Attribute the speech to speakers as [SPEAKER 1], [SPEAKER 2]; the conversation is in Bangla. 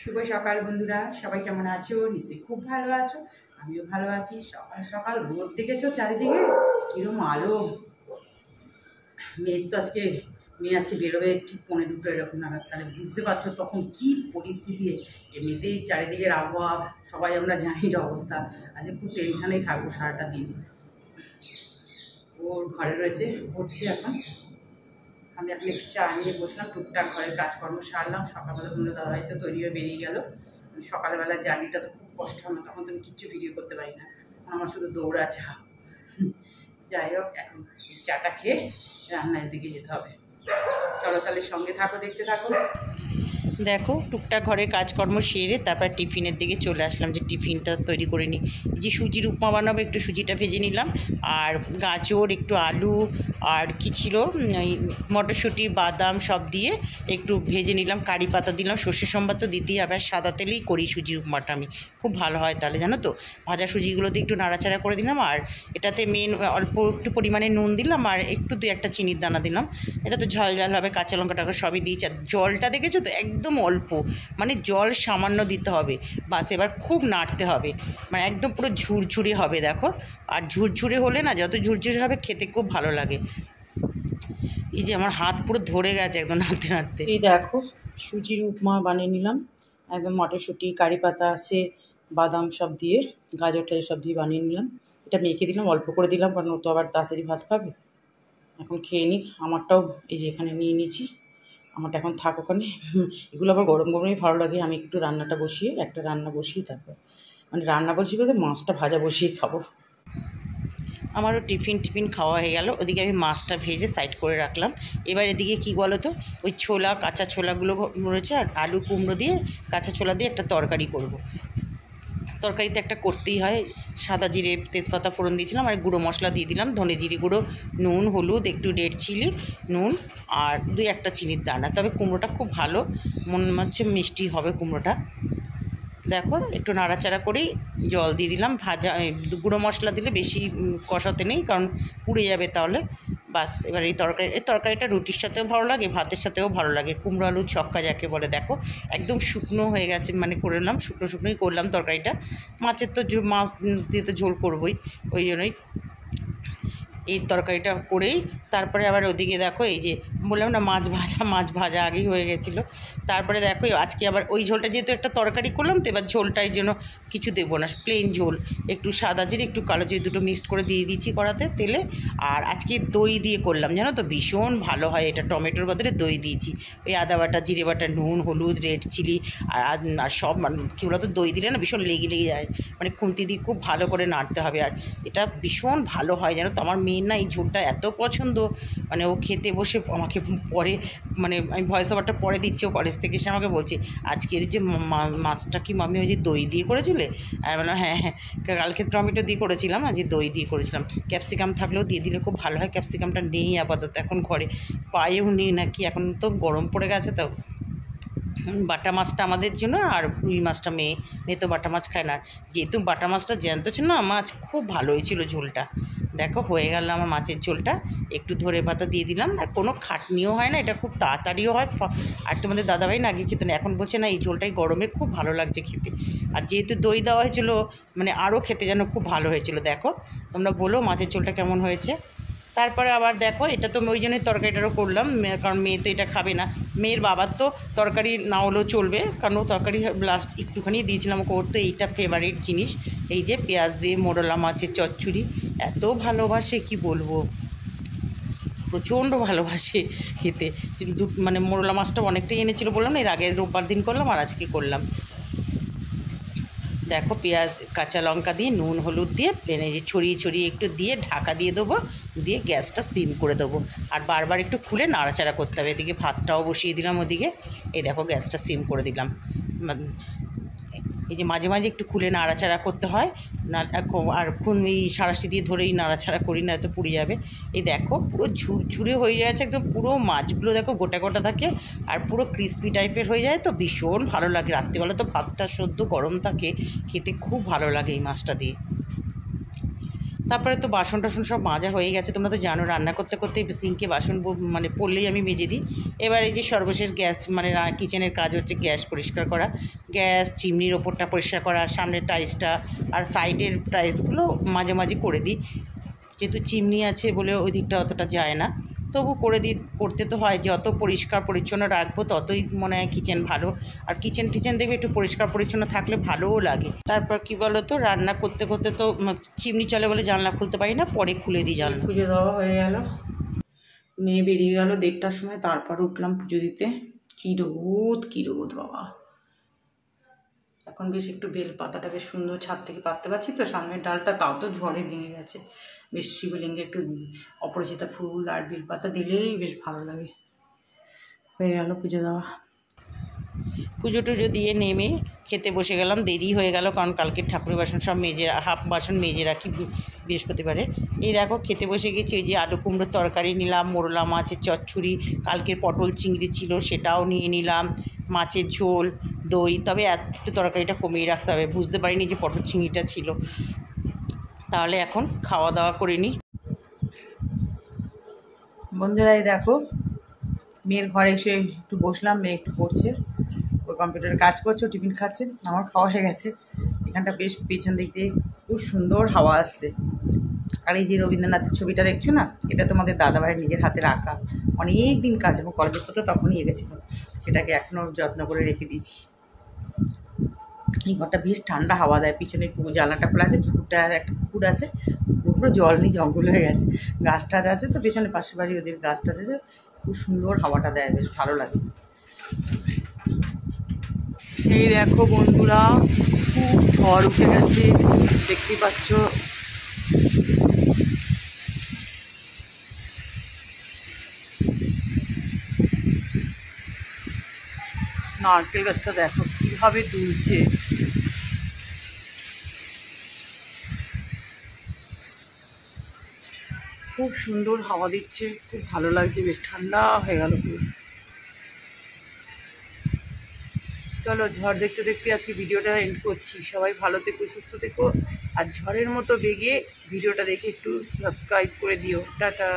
[SPEAKER 1] শুভ সকাল বন্ধুরা, সবাই কেমন আছো? নিশ্চয়ই খুব ভালো আছো। আমিও ভালো আছি। সকাল সকাল রোদ দেখেছো চারিদিকে কিরম আলো। মেয়ে আজকে বেরোবে ঠিক 1:45 এরকম নাগাদ। তাহলে বুঝতে পারছো তখন কি পরিস্থিতি। এমনিতেই চারিদিকের আবহাওয়া সবাই আমরা জানি যে অবস্থা। আজকে খুব টেনশানেই থাকবো সারাটা দিন। ওর ঘরে রয়েছে, পড়ছি এখন। আমি এখন একটু চা নিয়ে বসলাম, টুকটাক ঘরের কাজকর্ম সারলাম। সকালবেলা তোমাদের দাদাভাই তো তৈরি হয়ে বেরিয়ে গেল। সকালবেলার জার্নিটা তো খুব কষ্ট আমার, তখন তো আমি কিচ্ছু ভিডিও করতে পারি না, আমার শুধু দৌড়া চা। যাই হোক, এখন চাটা খেয়ে রান্নার দিকে যেতে হবে। চলো তাহলে সঙ্গে থাকো, দেখতে থাকো। দেখো টুকটাক ঘরের কাজকর্ম সেরে তারপর টিফিনের দিকে চলে আসলাম, যে টিফিনটা তৈরি করে নিই। যে সুজির উপমা বানাবো, একটু সুজিটা ভেজে নিলাম, আর গাজর, একটু আলু, আর কি ছিল ওই মটরশুঁটি, বাদাম সব দিয়ে একটু ভেজে নিলাম, কারি পাতা দিলাম, সর্ষে সম্বাদ তো দিতেই হবে। আর সাদা তেলেই করি সুজির উপমাটা আমি, খুব ভালো হয় তাহলে, জানো তো। ভাজা সুজিগুলোতে একটু নাড়াচাড়া করে দিলাম, আর এটাতে মেন অল্প একটু পরিমাণে নুন দিলাম, আর একটু 2-1টা চিনির দানা দিলাম। এটা তো ঝাল ঝাল হবে, কাঁচা লঙ্কা টাকা সবই দিয়েছি। আর জলটা দেখেছো তো, একদম অল্প, মানে জল সামান্য দিতে হবে বাস। এবার খুব নাড়তে হবে, মানে একদম পুরো ঝুরঝুরে হবে দেখো। আর ঝুরঝুরে হলে না, যত ঝুরঝুরে হবে খেতে খুব ভালো লাগে। এই যে আমার হাত পুরো ধরে গেছে একদম নাড়তে নাড়তে। এই দেখো সুজির উপমা বানিয়ে নিলাম, একদম মটরশুঁটি, কারি পাতা আছে, বাদাম সব দিয়ে, গাজর টাজর সব দিয়ে বানিয়ে নিলাম। এটা মেখে দিলাম, অল্প করে দিলাম, কারণ ও তো আবার তাড়াতাড়ি ভাত খাবে। এখন খেয়ে নিই। আমারটাও এই যে এখানে নিয়ে নিয়েছি, আমারটা এখন থাক ওখানে। এগুলো আবার গরম গরমই ভালো লাগে। আমি একটু রান্নাটা বসিয়ে, একটা রান্না বসিয়ে তারপর, মানে রান্না বসিয়ে বলতে মাছটা ভাজা বসিয়ে খাবো। আমারও টিফিন খাওয়া হয়ে গেল। ওদিকে আমি মাছটা ভেজে সাইড করে রাখলাম। এবার এদিকে কি বলো তো, ওই ছোলা, কাঁচা ছোলাগুলো রয়েছে, আর আলু কুমড়ো দিয়ে, কাঁচা ছোলা দিয়ে একটা তরকারি করব। তরকারিতে একটা করতেই হয়। সাদা জিরে, তেজপাতা ফোড়ন দিয়েছিলাম, আর গুঁড়ো মশলা দিয়ে দিলাম, ধনে জিরে গুঁড়ো, নুন, হলুদ, একটু রেড চিলি, নুন, আর 2-1টা চিনির দানা। তবে কুমড়োটা খুব ভালো, মনে হচ্ছে মিষ্টি হবে কুমড়োটা। দেখো একটু নাড়াচাড়া করেই জল দিয়ে দিলাম। গুঁড়ো মশলা দিলে বেশি কষাতে নেই, কারণ পুড়ে যাবে তাহলে। বাস, এবার এই তরকারিটা রুটির সাথেও ভালো লাগে, ভাতের সাথেও ভালো লাগে। কুমড়ো আলুর ছক্কা যাকে বলে। দেখো একদম শুকনো হয়ে গেছে, মানে করলাম শুকনোই করলাম তরকারিটা। মাছের তো মাছ দিয়ে তো ঝোল করবোই, ওই জন্যই এই তরকারিটা করেই তারপরে আবার ওদিকে দেখো, এই যে বললাম না মাছ ভাজা আগেই হয়ে গেছিলো। তারপরে দেখো আজকে আবার ওই ঝোলটা, যেহেতু একটা তরকারি করলাম তো, এবার ঝোলটার জন্য কিছু দেবো না, প্লেন ঝোল। একটু সাদা জিরে, একটু কালো জিরে, দুটো মিক্সড করে দিয়ে দিয়েছি কড়াতে তেলে। আর আজকে দই দিয়ে করলাম, জানো তো, ভীষণ ভালো হয় এটা। টমেটোর বদলে দই দিয়েছি। ওই আদা বাটা, জিরে বাটা, নুন, হলুদ, রেড চিলি, আর সব কী বলতো, দই দিলে না ভীষণ লেগে যায়, মানে খুন্তি দিয়ে খুব ভালো করে নাড়তে হবে। আর এটা ভীষণ ভালো হয়, জানো তো। আমার মেয়ের না এই ঝোলটা এত পছন্দ, মানে ও খেতে বসে আমাকে পরে, মানে আমি ভয়েস ওভারটা পরে দিচ্ছি, ও কলেজ থেকে এসে আমাকে বলছে, আজকের যে মাছটা কি মামি ওই যে দই দিয়ে করেছিলে? আর বললাম হ্যাঁ হ্যাঁ, কালকে টমেটো দিয়ে করেছিলাম, আজ দই দিয়ে করেছিলাম। ক্যাপসিকাম থাকলেও দিয়ে দিলে খুব ভালো হয়। ক্যাপসিকামটা নেই আপাতত এখন ঘরে, পায়েও নেই নাকি, এখন তো গরম পড়ে গেছে তো। বাটা মাছটা আমাদের জন্য, আর রুই মাছটা মেয়ে তো বাটা মাছ খায় না। যেহেতু বাটা মাছটা জ্যান্ত ছিল না, মাছ খুব ভালো হয়েছিল ঝোলটা। দেখো হয়ে গেল আমার মাছের ঝোলটা। একটু ধরে পাতা দিয়ে দিলাম, আর কোনো খাটনিও হয় না, এটা খুব তাড়াতাড়িও হয়। আর তোমাদের দাদাভাই না আগে খেতে না, এখন বলছে না এই ঝোলটাই গরমে খুব ভালো লাগছে খেতে। আর যেহেতু দই দেওয়া হয়েছিলো, মানে আরও খেতে যেন খুব ভালো হয়েছিল। দেখো তোমরা বলো মাছের ঝোলটা কেমন হয়েছে। তারপরে আবার দেখো, এটা তো ওই জন্যই তরকারিটারও করলাম, কারণ মেয়ে তো এটা খাবে না। মেয়ের বাবার তো তরকারি না হলেও চলবে, কারণ ও তরকারি লাস্ট একটুখানি দিয়েছিলাম ওকে। ওর তো এইটা ফেভারিট জিনিস, এই যে পেঁয়াজ দিয়ে মোরলা মাছের চচ্চড়ি। এত ভালোবাসে কি বলবো, প্রচণ্ড ভালোবাসে খেতে। মানে মোরলা মাছটা অনেকটাই এনেছিল, বললাম না, এর আগে রোববার দিন করলাম, আর আজকে করলাম। দেখো পেঁয়াজ, কাঁচা লঙ্কা দিয়ে, নুন, হলুদ দিয়ে প্লেনে যে ছড়িয়ে একটু দিয়ে ঢাকা দিয়ে দেবো, দিয়ে গ্যাসটা সিম করে দেবো। আর বারবার একটু খুলে নাড়াচাড়া করতে হবে। এদিকে ভাতটাও বসিয়ে দিলাম ওদিকে। এই দেখো গ্যাসটা সিম করে দিলাম। এই যে মাঝে মাঝে একটু খুলে নাড়াচাড়া করতে হয় না, আর এই সাঁড়াশি দিয়ে ধরেই নাড়াচাড়া করি, না তো পুড়ে যাবে। এই দেখো পুরো ঝুরঝুরে হয়ে যাচ্ছে একদম, পুরো মাছগুলো দেখো গোটা গোটা থাকে, আর পুরো ক্রিস্পি টাইপের হয়ে যায়, তো ভীষণ ভালো লাগে। রাত্রিবেলা তো ভাতটা সদ্য গরম থাকে, খেতে খুব ভালো লাগে এই মাছটা দিয়ে।
[SPEAKER 2] তারপরে তো বাসন টাসন সব মাজা হয়ে গেছে। তোমরা তো জানো রান্না করতে করতে সিঙ্কে বাসন মানে পড়লেই আমি মেজে দিই। এবার এই যে সর্বশেষ গ্যাস মানে কিচেনের কাজ হচ্ছে গ্যাস পরিষ্কার করা, গ্যাস চিমনির ওপরটা পরিষ্কার করা, সামনের টাইলসটা আর সাইডের টাইলসগুলো মাঝে মাঝে করে দিই, যেহেতু চিমনি আছে বলে ওই দিকটা অতটা যায় না, তবু করতে তো হয়। যত পরিষ্কার পরিচ্ছন্ন রাখবো ততই মনে হয় কিচেন ভালো। আর কিচেন দেখবে একটু পরিষ্কার পরিচ্ছন্ন থাকলে ভালোও লাগে। তারপর কি বলো তো, রান্না করতে করতে তো চিমনি চলে বলে জানলা খুলতে পারি না, পরে খুলে দিই জানলা।
[SPEAKER 1] পুজো দেওয়া হয়ে গেল, মেয়ে বেরিয়ে গেল 1:30টার সময়, তারপর উঠলাম পুজো দিতে। কী রোদ বাবা। এখন বেশ একটু বেল পাতাটা বেশ সুন্দর ছাদ থেকে পাততে পারছি তো, সামনের ডালটা তাও তো ঝড়ে ভেঙে গেছে। বেশ শিবলিঙ্গে একটু অপরাজিতা ফুল আর বেল পাতা দিলেই বেশ ভালো লাগে। হয়ে গেল পুজো দেওয়া।
[SPEAKER 2] পুজো টুজো দিয়ে নেমে খেতে বসে গেলাম। দেরি হয়ে গেল কারণ কালকের ঠাকুরের বাসন সব হাফ বাসন মেজে রাখি বৃহস্পতিবারে। এই দেখো খেতে বসে গেছি। ওই যে আলু কুমড়োর তরকারি নিলাম, মোরলা মাছের চচ্চড়ি, কালকের পটল চিংড়ি ছিল সেটাও নিয়ে নিলাম, মাছের ঝোল, দই। তবে একটু তরকারিটা কমিয়ে রাখতে হবে, বুঝতে পারিনি যে পটল চিংড়িটা ছিল। তাহলে এখন খাওয়া দাওয়া করে নিই।
[SPEAKER 1] বন্ধুরাই দেখো, মেয়ের ঘরে এসে একটু বসলাম, মেয়ে একটু পড়ছে, ওই কম্পিউটারে কাজ করছে, টিফিন খাচ্ছে, আমার খাওয়া হয়ে গেছে। এখানটা বেশ পেছন দিক দিয়ে খুব সুন্দর হাওয়া আসছে। আর এই যে রবীন্দ্রনাথের ছবিটা দেখছো না, এটা তোমাদের দাদাভাইয়ের নিজের হাতে আঁকা। অনেক দিন কাজ, যখন কলেজে পড়তো তখনই এঁকেছিল, সেটাকে এখনও যত্ন করে রেখে দিয়েছি। এই ঘরটা বেশ ঠান্ডা হাওয়া দেয়। পিছনে জানলাটা খোলা আছে, পুকুরটা একটা পুকুর আছে, পুকুরে জল নেই, জঙ্গল হয়ে গেছে। গাছ টাছ আছে তো পেছনে, পাশের বাড়ি ওদের গাছ টাছ আছে, খুব সুন্দর হাওয়াটা দেয়, বেশ ভালো লাগে। এই দেখো বন্ধুরা, খুব ঝড় উঠে গেছে, দেখতেই পাচ্ছ। নারকেল গাছটা দেখো কীভাবে দুলছে। খুব সুন্দর হাওয়া দিচ্ছে, খুব ভালো লাগছে, বেশ ঠান্ডা হয়ে গেল পুরো। চলো, ঝড় দেখতে দেখতে আজকে ভিডিওটা এন্ড করছি। সবাই ভালো থেকো, সুস্থ থেকো, আর ঝড়ের মতো বেগে ভিডিওটা দেখে একটু সাবস্ক্রাইব করে দিও। টাটা।